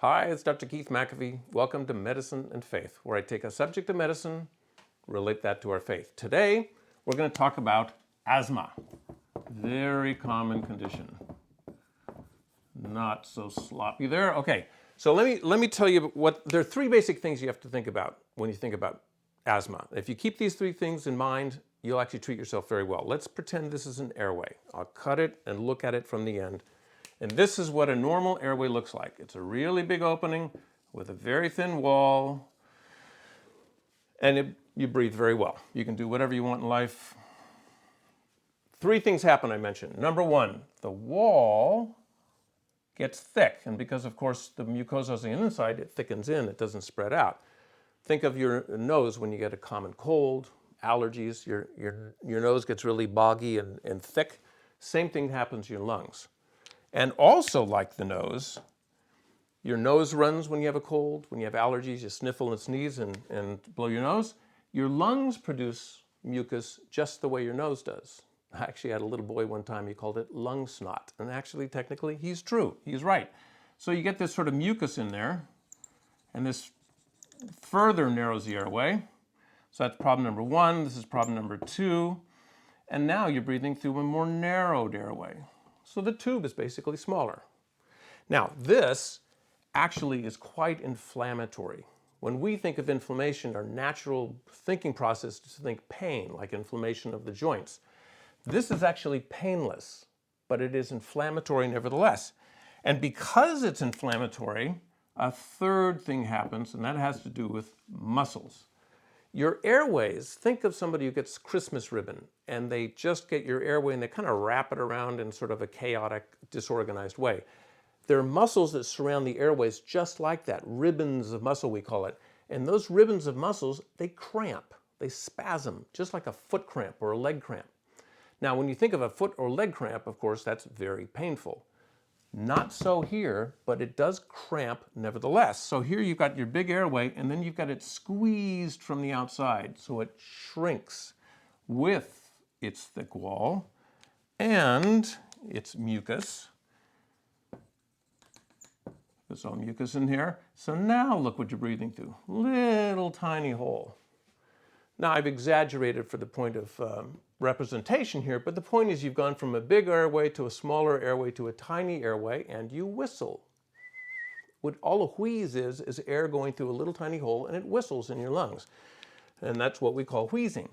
Hi, it's Dr. Keith McAfee. Welcome to Medicine and Faith, where I take a subject of medicine, relate that to our faith. Today, we're going to talk about asthma. Very common condition. Not so sloppy there. Okay, so let me tell you there are three basic things you have to think about when you think about asthma. If you keep these three things in mind, you'll actually treat yourself very well. Let's pretend this is an airway. I'll cut it and look at it from the end. And this is what a normal airway looks like. It's a really big opening with a very thin wall, and you breathe very well. You can do whatever you want in life. Three things happen, I mentioned. Number one, the wall gets thick, and because, of course, the mucosa is on the inside, it thickens in, it doesn't spread out. Think of your nose when you get a common cold, allergies, your nose gets really boggy and thick. Same thing happens to your lungs. And also, like the nose, your nose runs when you have a cold, when you have allergies, you sniffle and sneeze and blow your nose. Your lungs produce mucus just the way your nose does. I actually had a little boy one time, he called it lung snot. And actually, technically, he's true, he's right. So you get this sort of mucus in there, and this further narrows the airway. So that's problem number one, this is problem number two. And now you're breathing through a more narrowed airway. So the tube is basically smaller. Now, this actually is quite inflammatory. When we think of inflammation, our natural thinking process is to think pain, like inflammation of the joints. This is actually painless, but it is inflammatory nevertheless. And because it's inflammatory, a third thing happens, and that has to do with muscles. Your airways, think of somebody who gets Christmas ribbon and they just get your airway and they kind of wrap it around in sort of a chaotic, disorganized way. There are muscles that surround the airways just like that, ribbons of muscle we call it. And those ribbons of muscles, they cramp, they spasm, just like a foot cramp or a leg cramp. Now, when you think of a foot or leg cramp, of course, that's very painful. Not so here, but it does cramp nevertheless. So here you've got your big airway, and then you've got it squeezed from the outside, so it shrinks with its thick wall and its mucus. There's all mucus in here. So now look what you're breathing through. Little tiny hole. Now I've exaggerated for the point of representation here, but the point is you've gone from a big airway to a smaller airway to a tiny airway, and you whistle. What all a wheeze is air going through a little tiny hole, and it whistles in your lungs. And that's what we call wheezing.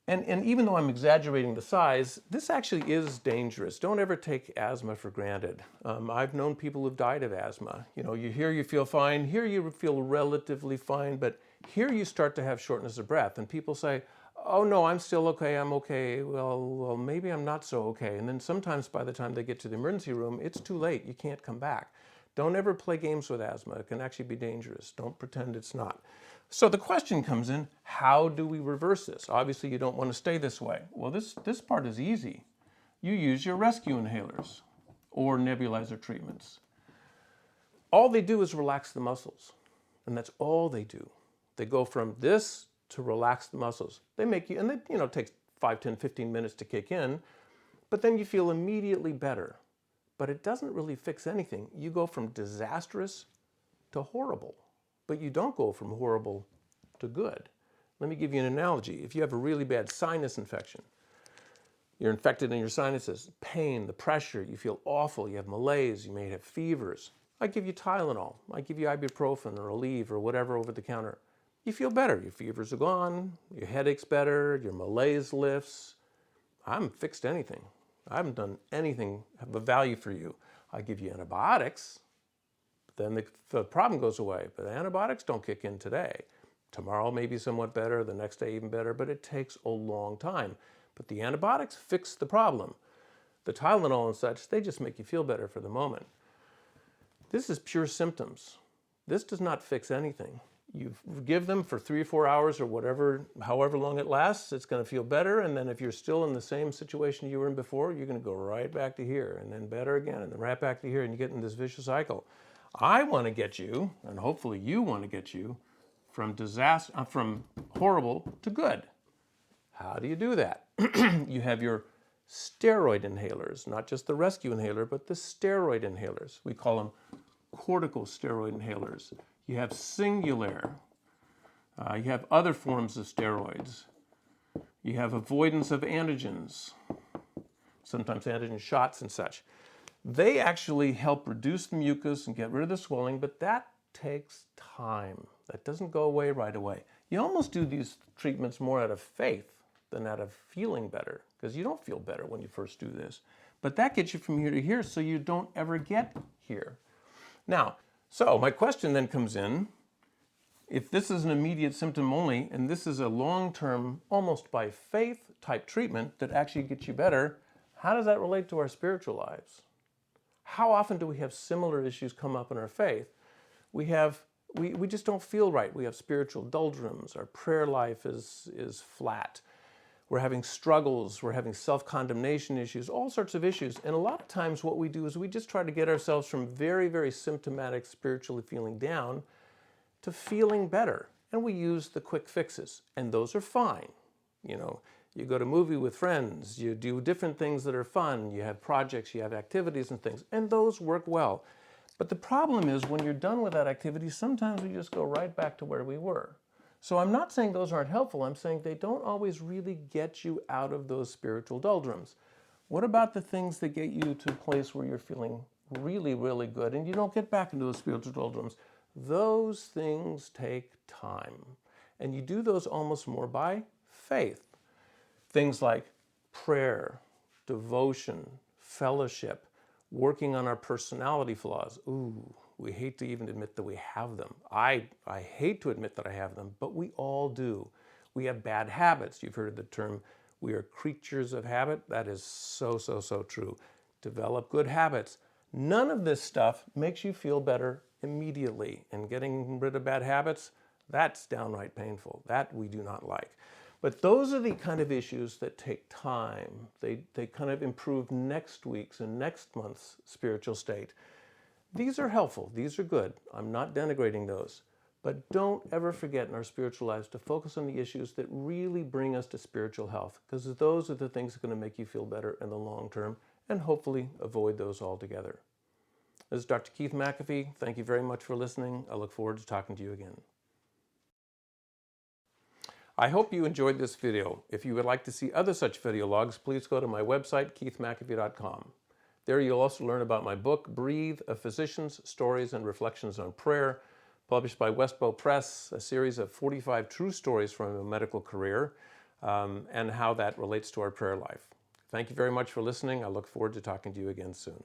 And even though I'm exaggerating the size, this actually is dangerous. Don't ever take asthma for granted. I've known people who've died of asthma. You know, here you feel fine, here you feel relatively fine, but here you start to have shortness of breath. And people say, oh no, I'm still okay, I'm okay. Well, maybe I'm not so okay. And then sometimes by the time they get to the emergency room, it's too late, you can't come back. Don't ever play games with asthma. It can actually be dangerous. Don't pretend it's not. So the question comes in, how do we reverse this? Obviously, you don't want to stay this way. Well, this part is easy. You use your rescue inhalers or nebulizer treatments. All they do is relax the muscles, and that's all they do. They go from this to relax the muscles. They make you, and it takes 5, 10, 15 minutes to kick in, but then you feel immediately better. But it doesn't really fix anything. You go from disastrous to horrible. But you don't go from horrible to good. Let me give you an analogy. If you have a really bad sinus infection, you're infected in your sinuses, pain, the pressure, you feel awful, you have malaise, you may have fevers. I give you Tylenol, I give you ibuprofen or Aleve or whatever over the counter. You feel better, your fevers are gone, your headache's better, your malaise lifts. I haven't fixed anything. I haven't done anything of value for you. I give you antibiotics, then the problem goes away. But antibiotics don't kick in today. Tomorrow may be somewhat better, the next day even better, but it takes a long time. But the antibiotics fix the problem. The Tylenol and such, they just make you feel better for the moment. This is pure symptoms. This does not fix anything. You give them for 3 or 4 hours or whatever, however long it lasts, it's going to feel better. And then if you're still in the same situation you were in before, you're going to go right back to here and then better again and then right back to here, and you get in this vicious cycle. I want to get you, and hopefully you want to get you, from horrible to good. How do you do that? You have your steroid inhalers, not just the rescue inhaler, but the steroid inhalers. We call them corticosteroid inhalers. You have singular. You have other forms of steroids. You have avoidance of antigens, sometimes antigen shots and such. They actually help reduce the mucus and get rid of the swelling, but that takes time. That doesn't go away right away. You almost do these treatments more out of faith than out of feeling better, because you don't feel better when you first do this. But that gets you from here to here, so you don't ever get here. Now, so my question then comes in, if this is an immediate symptom only, and this is a long-term, almost by faith type treatment that actually gets you better, how does that relate to our spiritual lives? How often do we have similar issues come up in our faith? We just don't feel right. We have spiritual doldrums. Our prayer life is flat. We're having struggles. We're having self-condemnation issues, all sorts of issues. And a lot of times what we do is we just try to get ourselves from very, very symptomatic spiritually feeling down to feeling better. And we use the quick fixes. And those are fine. You know, you go to a movie with friends, you do different things that are fun, you have projects, you have activities and things, and those work well. But the problem is when you're done with that activity, sometimes we just go right back to where we were. So I'm not saying those aren't helpful, I'm saying they don't always really get you out of those spiritual doldrums. What about the things that get you to a place where you're feeling really, really good and you don't get back into those spiritual doldrums? Those things take time. And you do those almost more by faith. Things like prayer, devotion, fellowship, working on our personality flaws. Ooh, we hate to even admit that we have them. I hate to admit that I have them, but we all do. We have bad habits. You've heard the term, we are creatures of habit. That is so, so, so true. Develop good habits. None of this stuff makes you feel better immediately. And getting rid of bad habits, that's downright painful. That we do not like. But those are the kind of issues that take time. They kind of improve next week's and next month's spiritual state. These are helpful. These are good. I'm not denigrating those. But don't ever forget in our spiritual lives to focus on the issues that really bring us to spiritual health, because those are the things that are going to make you feel better in the long term, and hopefully avoid those altogether. This is Dr. Keith McAfee. Thank you very much for listening. I look forward to talking to you again. I hope you enjoyed this video. If you would like to see other such video logs, please go to my website, KeithMcAfee.com. There you'll also learn about my book, Breathe, A Physician's Stories and Reflections on Prayer, published by Westbow Press, a series of 45 true stories from a medical career, and how that relates to our prayer life. Thank you very much for listening. I look forward to talking to you again soon.